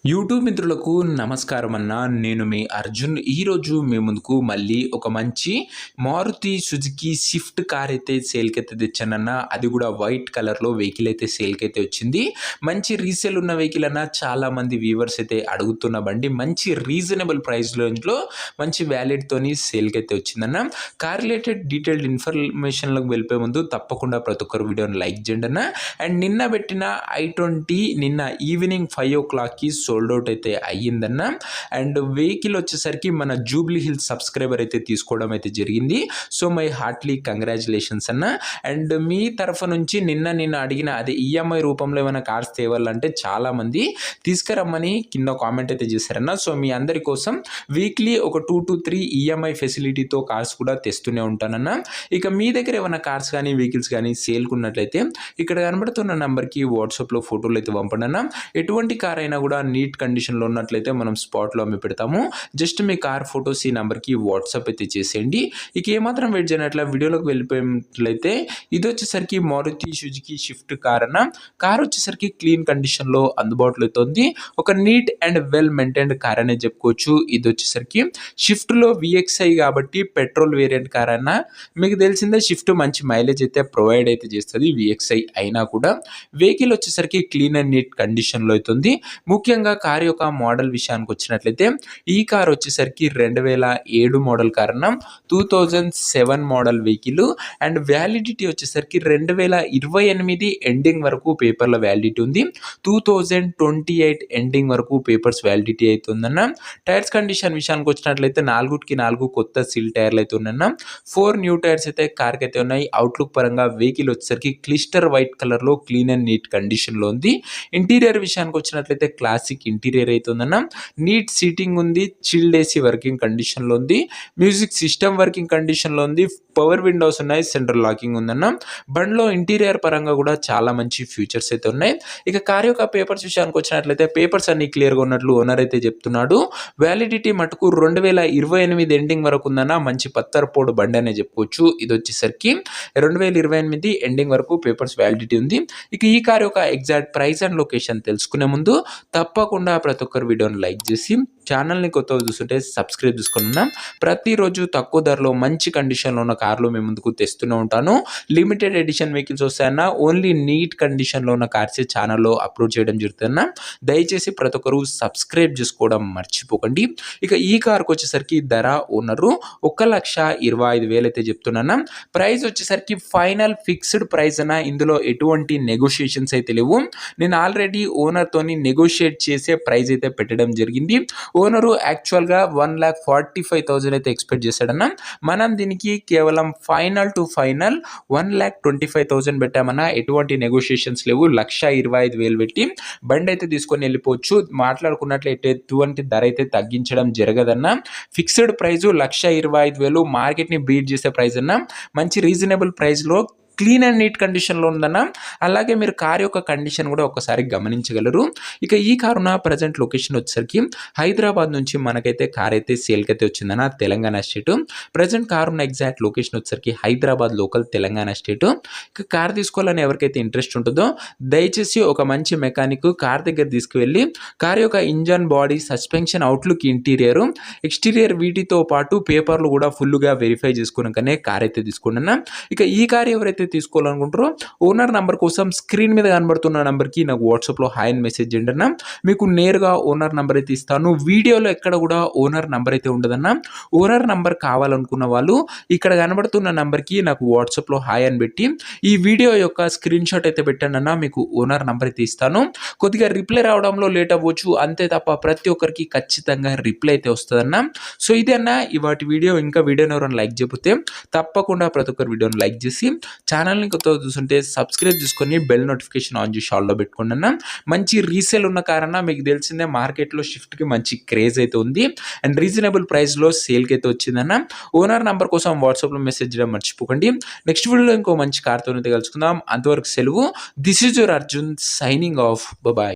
YouTube మిత్రులకు నమస్కారం అన్న. నేను మీ అర్జున్. ఈరోజు మీ ముందుకు మళ్ళీ ఒక మంచి మారుతి సుజుకి స్విఫ్ట్ కార్ అయితే సేల్కైతే తెచ్చానన్న. అది కూడా వైట్ కలర్లో వెహికల్ అయితే సేల్కైతే వచ్చింది. మంచి రీసేల్ ఉన్న వెహికల్ అన్న. చాలామంది వ్యూవర్స్ అయితే అడుగుతున్న బండి మంచి రీజనబుల్ ప్రైస్లో మంచి వ్యాలిడ్తోని సేల్కైతే వచ్చిందన్న. కార్ రిలేటెడ్ డీటెయిల్డ్ ఇన్ఫర్మేషన్లకు వెళ్ళిపోయే ముందు తప్పకుండా ప్రతి ఒక్కరు వీడియోని లైక్ చేయండి అన్న. అండ్ నిన్న పెట్టిన i20 నిన్న ఈవినింగ్ 5 o'clockకి సోల్డ్ అవుట్ అయితే అయ్యిందన్న. అండ్ వెహికల్ వచ్చేసరికి మన జూబ్లీ హిల్స్ సబ్స్క్రైబర్ అయితే తీసుకోవడం అయితే జరిగింది. సో మై హార్ట్లీ కంగ్రాచులేషన్స్ అన్న. అండ్ మీ తరఫు నుంచి నిన్న అడిగిన అదే ఈఎంఐ రూపంలో ఏమైనా కార్స్ తేవాలంటే చాలామంది తీసుకురమ్మని కింద కామెంట్ అయితే చేశారన్న. సో మీ అందరి కోసం వీక్లీ ఒక 2 to 3 ఈఎంఐ ఫెసిలిటీతో కార్స్ కూడా తెస్తూనే ఉంటానన్న. ఇక మీ దగ్గర ఏమైనా కార్స్ కానీ వెహికల్స్ కానీ సేల్కున్నట్లయితే ఇక్కడ కనబడుతున్న నెంబర్కి వాట్సాప్లో ఫోటోలు అయితే పంపండి అన్న. ఎటువంటి కార్ అయినా కూడా నీట్ కండిషన్లో ఉన్నట్లయితే మనం స్పాట్లో అమ్మి పెడతాము. జస్ట్ మీ కార్ ఫొటోస్ ఈ నెంబర్కి వాట్సాప్ అయితే చేసేయండి. ఇక ఏమాత్రం వెయిట్ చేయనట్ల వీడియోలోకి వెళ్ళిపోయినట్లయితే ఇది వచ్చేసరికి మారుతి సుజుకి స్విఫ్ట్ కార్ అన్న. కార్ వచ్చేసరికి క్లీన్ కండిషన్లో అందుబాటులో ఉంది. ఒక neat and well maintained car అనే చెప్పుకోవచ్చు. ఇది వచ్చేసరికి షిఫ్ట్లో విఎక్స్ఐ కాబట్టి పెట్రోల్ వేరియంట్ కార్ అన్న. మీకు తెలిసిందే షిఫ్ట్ మంచి మైలేజ్ అయితే ప్రొవైడ్ అయితే చేస్తుంది విఎక్స్ఐ అయినా కూడా. వెహికల్ వచ్చేసరికి క్లీన్ అండ్ నీట్ కండిషన్లో అవుతుంది. ముఖ్యంగా కార్ యొక్క మోడల్ విషయానికి వచ్చినట్లయితే ఈ కార్ వచ్చేసరికి 2007 మోడల్ కార్ అన్న. 2007 మోడల్ వెహికల్. అండ్ వ్యాలిడిటీ వచ్చేసరికి 2028 ఎండింగ్ వరకు పేపర్ల వ్యాలిడిటీ ఉంది. 2028 ఎండింగ్ వరకు పేపర్స్ వ్యాలిడిటీ అవుతుందన్న. టైర్స్ కండిషన్ విషయానికి వచ్చినట్లయితే 4 కొత్త సీల్ టైర్లు అయితే ఉన్నాయన్న. 4 న్యూ టైర్స్ అయితే కార్కి అయితే ఉన్నాయి. అవుట్లుక్ పరంగా వెహికల్ వచ్చేసరికి క్లిస్టర్ వైట్ కలర్లో క్లీన్ అండ్ నీట్ కండిషన్లో ఉంది. ఇంటీరియర్ విషయానికి వచ్చినట్లయితే క్లాసిక్ ఇంటీరియర్ అయితే ఉందన్న. నీట్ సీటింగ్ ఉంది. చిల్డ్ ఏసీ వర్కింగ్ కండిషన్లో ఉంది. మ్యూజిక్ సిస్టమ్ వర్కింగ్ కండిషన్లో ఉంది. పవర్ విండోస్ ఉన్నాయి. సెంట్రల్ లాకింగ్ ఉందన్న. బండ్లో ఇంటీరియర్ పరంగా కూడా చాలా మంచి ఫీచర్స్ అయితే ఉన్నాయి. ఇక కార్ యొక్క పేపర్స్ విషయానికి వచ్చినట్లయితే పేపర్స్ అన్ని క్లియర్గా ఉన్నట్లు ఓనర్ అయితే చెప్తున్నాడు. వ్యాలిడిటీ మటుకు 2028 ఎండింగ్ వరకు ఉందన్న. మంచి పత్తరపోడు బండి అనే చెప్పుకోవచ్చు. ఇది వచ్చేసరికి 2028 ఎండింగ్ వరకు పేపర్స్ వ్యాలిడిటీ ఉంది. ఇక ఈ కార్ యొక్క ఎగ్జాక్ట్ ప్రైస్ అండ్ లొకేషన్ తెలుసుకునే ముందు తప్పకుండా ప్రతి ఒక్కరు వీడియోని లైక్ చేసి ఛానల్ని కొత్తగా చూస్తుంటే సబ్స్క్రైబ్ చేసుకున్నాం. ప్రతిరోజు తక్కువ ధరలో మంచి కండిషన్లో ఉన్న కార్లు మేము ముందుకు తెస్తూనే ఉంటాను. లిమిటెడ్ ఎడిషన్ వెహికల్స్ వస్తాయన్నా. ఓన్లీ నీట్ కండిషన్లో ఉన్న కార్సే ఛానల్లో అప్లోడ్ చేయడం జరుగుతుందన్నా. దయచేసి ప్రతి ఒక్కరు సబ్స్క్రైబ్ చేసుకోవడం మర్చిపోకండి. ఇక ఈ కార్కి వచ్చేసరికి ధర ఓనరు 1,25,000 అయితే చెప్తున్నా. ప్రైస్ వచ్చేసరికి ఫైనల్ ఫిక్స్డ్ ప్రైస్ అన్న. ఇందులో ఎటువంటి నెగోషియేషన్స్ అయితే లేవు. నేను ఆల్రెడీ ఓనర్తోని నెగోషియేట్ చేసే ప్రైస్ అయితే పెట్టడం జరిగింది. ఓనరు యాక్చువల్గా 1,45,000 అయితే ఎక్స్పెక్ట్ చేశాడన్న. మనం దీనికి కేవలం ఫైనల్ టు ఫైనల్ 1,25,000 పెట్టామన్నా. ఎటువంటి నెగోషియేషన్స్ లేవు. 1,25,000 పెట్టి బండి అయితే తీసుకొని వెళ్ళిపోవచ్చు. మాట్లాడుకున్నట్లయితే ఎటువంటి ధర అయితే తగ్గించడం జరగదన్న. ఫిక్స్డ్ ప్రైజు 1,25,000 మార్కెట్ని బీట్ చేసే ప్రైస్ అన్న. మంచి రీజనబుల్ ప్రైస్లో క్లీన్ అండ్ నీట్ కండిషన్లో ఉందన్న. అలాగే మీరు కార్ యొక్క కండిషన్ కూడా ఒకసారి గమనించగలరు. ఇక ఈ కారు ఉన్న ప్రజెంట్ లొకేషన్ వచ్చేసరికి హైదరాబాద్ నుంచి మనకైతే కార్ అయితే సేల్కి అయితే వచ్చిందన్న. తెలంగాణ స్టేటు. ప్రజెంట్ కార్ ఉన్న ఎగ్జాక్ట్ లొకేషన్ వచ్చేసరికి హైదరాబాద్ లోకల్ తెలంగాణ స్టేటు. ఇక కార్ తీసుకోవాలని ఎవరికైతే ఇంట్రెస్ట్ ఉంటుందో దయచేసి ఒక మంచి మెకానిక్ కార్ దగ్గర తీసుకువెళ్ళి కార్ యొక్క engine, body, suspension, outlook, interior, exterior వీటితో పాటు పేపర్లు కూడా ఫుల్గా వెరిఫై చేసుకున్నాకనే కార్ అయితే తీసుకున్నా. ఇక ఈ కార్ ఎవరైతే తీసుకోవాలనుకుంటారో ఓనర్ నంబర్ కోసం స్క్రీన్ మీద కనబడుతున్న నంబర్కి నాకు వాట్సాప్లో హాయ్ అని మెసేజ్ చేయండి అన్న. మీకు నేరుగా ఓనర్ నంబర్ అయితే ఇస్తాను. వీడియోలో ఎక్కడ కూడా ఓనర్ నంబర్ అయితే ఉండదన్న. ఓనర్ నంబర్ కావాలనుకున్న వాళ్ళు ఇక్కడ కనబడుతున్న నంబర్కి నాకు వాట్సాప్లో హాయ్ అని పెట్టి ఈ వీడియో యొక్క స్క్రీన్ షాట్ అయితే పెట్టండి అన్న. మీకు ఓనర్ నంబర్ అయితే ఇస్తాను. కొద్దిగా రిప్లై రావడంలో లేట్ అవ్వచ్చు, అంతే తప్ప ప్రతి ఒక్కరికి ఖచ్చితంగా రిప్లై అయితే వస్తుందన్న. సో ఇదే అన్న ఇవాటి వీడియో. ఇంకా వీడియోని ఎవరైనా లైక్ చేయకపోతే తప్పకుండా ప్రతి ఒక్కరు వీడియోని లైక్ చేసి ఛానల్ని కొత్తగా చూస్తుంటే సబ్స్క్రైబ్ చేసుకొని బెల్ నోటిఫికేషన్ ఆన్ చేసి ఆల్లో పెట్టుకోండి అన్న. మంచి రీసేల్ ఉన్న కారణం మీకు తెలిసిందే మార్కెట్లో షిఫ్ట్కి మంచి క్రేజ్ అయితే ఉంది. అండ్ రీజనబుల్ ప్రైస్లో సేల్కి అయితే వచ్చిందన్న. ఓనర్ నంబర్ కోసం వాట్సాప్లో మెసేజ్ చేయడం మర్చిపోకండి. నెక్స్ట్ వీడియోలో ఇంకో మంచి కార్తో అయితే కలుసుకుందాం. అంతవరకు సెలవు. This is your Arjun signing off. Bye.